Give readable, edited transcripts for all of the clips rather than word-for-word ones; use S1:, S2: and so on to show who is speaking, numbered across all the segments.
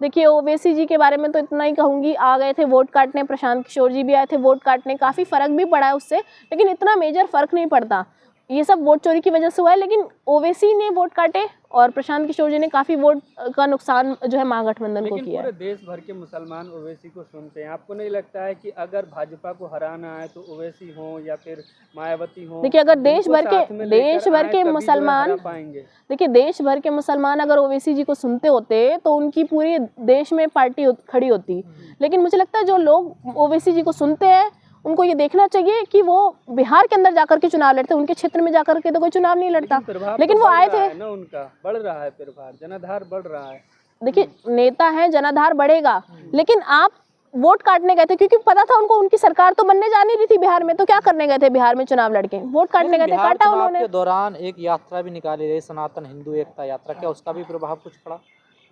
S1: देखिए, ओवैसी जी के बारे में तो इतना ही कहूँगी, आ गए थे वोट काटने, प्रशांत किशोर जी भी आए थे वोट काटने, काफ़ी फ़र्क भी पड़ा है उससे, लेकिन इतना मेजर फ़र्क नहीं पड़ता। ये सब वोट चोरी की वजह से हुआ है, लेकिन ओवैसी ने वोट काटे और प्रशांत किशोर जी ने काफ़ी वोट का नुकसान जो है महागठबंधन को किया है।
S2: पूरे देश भर के मुसलमान ओवैसी को सुनते हैं, आपको नहीं लगता है कि अगर भाजपा को हराना है तो ओवैसी हो या फिर मायावती हो,
S1: देखिए, अगर
S2: इनको
S1: देश भर
S2: साथ में लेकर आएं, तभी जो है
S1: मुसलमान,
S2: हरा पाएंगे।
S1: देखिए देश भर के मुसलमान अगर ओवैसी जी को सुनते होते तो उनकी पूरी देश में पार्टी खड़ी होती, लेकिन मुझे लगता है जो लोग ओवैसी जी को सुनते हैं उनको ये देखना चाहिए कि वो बिहार के अंदर जाकर के चुनाव लड़ते, उनके क्षेत्र में जाकर के तो कोई चुनाव नहीं लड़ता, लेकिन वो आए थे
S2: ना, उनका बढ़ रहा है प्रभाव, जनाधार बढ़ रहा है।
S1: देखिए, नेता है, जनाधार बढ़ेगा, लेकिन आप वोट काटने गए थे क्योंकि पता था उनको उनकी सरकार तो बनने जा नहीं रही थी बिहार में, तो क्या करने गए थे बिहार में चुनाव लड़के? वोट काटने गए थे, काटा उन्होंने।
S3: के दौरान एक यात्रा भी निकाली गई, सनातन हिंदू एकता यात्रा, क्या उसका भी प्रभाव कुछ पड़ा?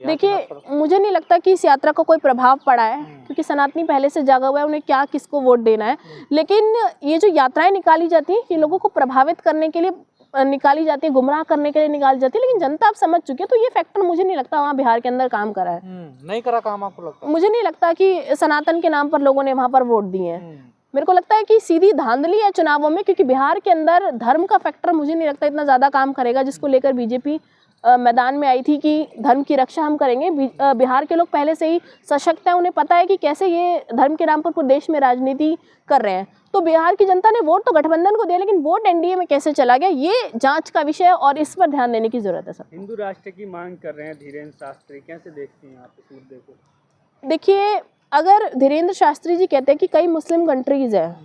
S1: देखिए, मुझे नहीं लगता कि इस यात्रा का कोई प्रभाव पड़ा है, क्योंकि सनातनी पहले से जागा हुआ है, उन्हें क्या किसको वोट देना है। लेकिन ये जो यात्राएं निकाली जाती हैं ये लोगों को प्रभावित करने के लिए निकाली जाती है, गुमराह करने के लिए निकाली जाती है, लेकिन जनता अब समझ चुकी है, तो ये फैक्टर मुझे नहीं लगता वहाँ बिहार के अंदर काम करा है।
S3: नहीं करा काम, आपको लगता है?
S1: मुझे नहीं लगता कि सनातन के नाम पर लोगों ने वहाँ पर वोट दिए हैं। मेरे को लगता है कि सीधी धांधली है चुनावों में, क्योंकि बिहार के अंदर धर्म का फैक्टर मुझे नहीं लगता इतना ज़्यादा काम करेगा, जिसको लेकर बीजेपी मैदान में आई थी कि धर्म की रक्षा हम करेंगे। बिहार के लोग पहले से ही सशक्त हैं, उन्हें पता है कि कैसे ये धर्म के नाम पर पूरे देश में राजनीति कर रहे हैं। तो बिहार की जनता ने वोट तो गठबंधन को दिया, लेकिन वोट एनडीए में कैसे चला गया ये जांच का विषय है और इस पर ध्यान देने की जरूरत है सब।
S2: हिंदू राष्ट्र की मांग कर रहे हैं धीरेन्द्र शास्त्री, कैसे देखती हैं आप इस मुद्दे को?
S1: देखिए, अगर धीरेन्द्र शास्त्री जी कहते हैं कि कई मुस्लिम कंट्रीज हैं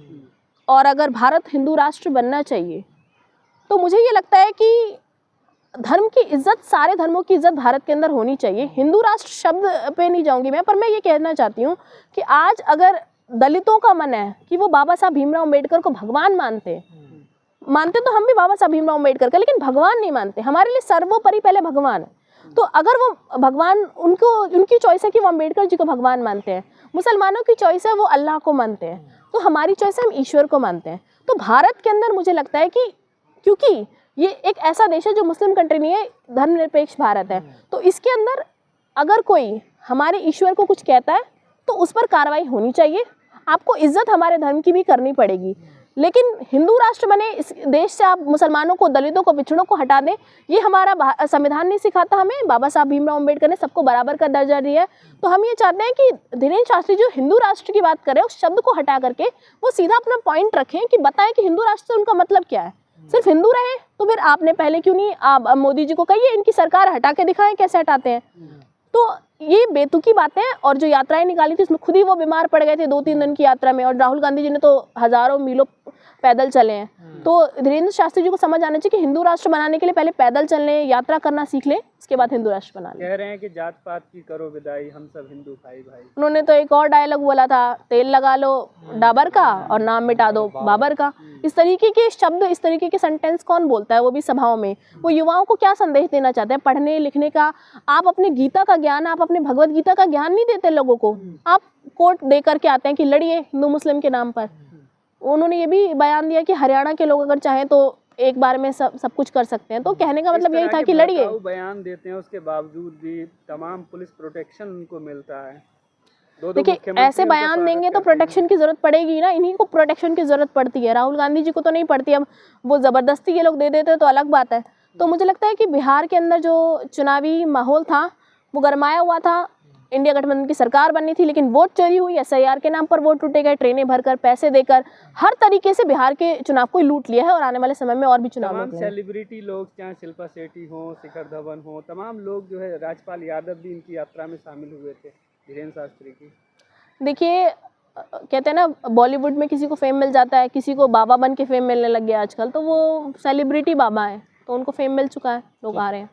S1: और अगर भारत हिंदू राष्ट्र बनना चाहिए, तो मुझे ये लगता है कि धर्म की इज्जत, सारे धर्मों की इज्जत भारत के अंदर होनी चाहिए। हिंदू राष्ट्र शब्द पे नहीं जाऊंगी मैं, पर मैं ये कहना चाहती हूँ कि आज अगर दलितों का मन है कि वो बाबा साहब भीमराव अम्बेडकर को भगवान मानते तो हम भी बाबा साहब भीमराव अम्बेडकर का, लेकिन भगवान नहीं मानते। हमारे लिए सर्वोपरि पहले भगवान है। तो अगर वो भगवान, उनकी चॉइस है कि वो अम्बेडकर जी को भगवान मानते हैं, मुसलमानों की चॉइस है वो अल्लाह को मानते हैं, तो हमारी चॉइस है हम ईश्वर को मानते हैं। तो भारत के अंदर मुझे लगता है कि क्योंकि ये एक ऐसा देश है जो मुस्लिम कंट्री नहीं है, धर्मनिरपेक्ष भारत है, तो इसके अंदर अगर कोई हमारे ईश्वर को कुछ कहता है तो उस पर कार्रवाई होनी चाहिए। आपको इज्जत हमारे धर्म की भी करनी पड़ेगी, लेकिन हिंदू राष्ट्र बने इस देश से आप मुसलमानों को, दलितों को, पिछड़ों को हटा दें, ये हमारा संविधान नहीं सिखाता हमें। बाबा साहब भीमराव अम्बेडकर ने सबको बराबर का दर्जा दिया है। तो हम ये चाहते हैं कि धीरेन्द्र शास्त्री जो हिंदू राष्ट्र की बात करें, उस शब्द को हटा करके वो सीधा अपना पॉइंट रखें कि बताएं कि हिंदू राष्ट्र से उनका मतलब क्या है। सिर्फ हिंदू रहे तो फिर आपने पहले क्यों नहीं, आप मोदी जी को कहिए इनकी सरकार हटा के दिखाएं कैसे हटाते हैं। तो ये बेतुकी बातें हैं। और जो यात्राएं निकाली थी उसमें खुद ही वो बीमार पड़ गए थे 2-3 दिन की यात्रा में, और राहुल गांधी जी ने तो हजारों मीलों पैदल चले हैं। तो धीरेन्द्र शास्त्री जी को समझ आना चाहिए कि हिंदू राष्ट्र बनाने के लिए पहले पैदल चलने, यात्रा करना सीख लें, इसके बाद हिंदू राष्ट्र बना लें।
S2: कह रहे हैं कि जात पात की करो विदाई, हम सब हिंदू भाई भाई।
S1: उन्होंने तो एक और डायलॉग बोला था, तेल लगा लो डाबर का और नाम मिटा दो बाबर का। इस तरीके के शब्द, इस तरीके के सेंटेंस कौन बोलता है, वो भी सभाओं में? वो युवाओं को क्या संदेश देना चाहते हैं? पढ़ने लिखने का, आप अपने गीता का ज्ञान, आप अपने भगवत गीता का ज्ञान नहीं देते लोगों को, आप कोर्ट दे करके आते हैं कि लड़िए हिंदू मुस्लिम के नाम पर। उन्होंने ये भी बयान दिया कि हरियाणा के लोग अगर चाहें तो एक बार में सब कुछ कर सकते हैं। तो कहने का मतलब यही था कि लड़िए।
S2: बयान देते हैं, उसके बावजूद भी तमाम पुलिस प्रोटेक्शन उनको मिलता है।
S1: देखिए, ऐसे बयान देंगे तो प्रोटेक्शन की जरूरत पड़ेगी ना, इन्हीं को प्रोटेक्शन की जरूरत पड़ती है, राहुल गांधी जी को तो नहीं पड़ती। अब वो जबरदस्ती ये लोग दे देते तो अलग बात है। तो मुझे लगता है कि बिहार के अंदर जो चुनावी माहौल था वो गरमाया हुआ था। इंडिया गठबंधन की सरकार बननी थी, लेकिन वोट चोरी हुई, एसआईआर के नाम पर वोट टूटे गए, ट्रेनें भरकर, पैसे देकर, हर तरीके से बिहार के चुनाव को लूट लिया है। और आने वाले समय में और भी चुनाव
S2: तमाम सेलिब्रिटी लोग, चाहे शिल्पा शेट्टी हो, शिखर धवन हो, तमाम लोग जो है, राजपाल यादव भी इनकी यात्रा में शामिल हुए थे धीरेन्द्र शास्त्री की।
S1: देखिए, कहते हैं ना, बॉलीवुड में किसी को फेम मिल जाता है, किसी को बाबा बन के फेम मिलने लग गया आजकल, तो वो सेलिब्रिटी बाबा है, तो उनको फेम मिल चुका है, लोग आ रहे हैं।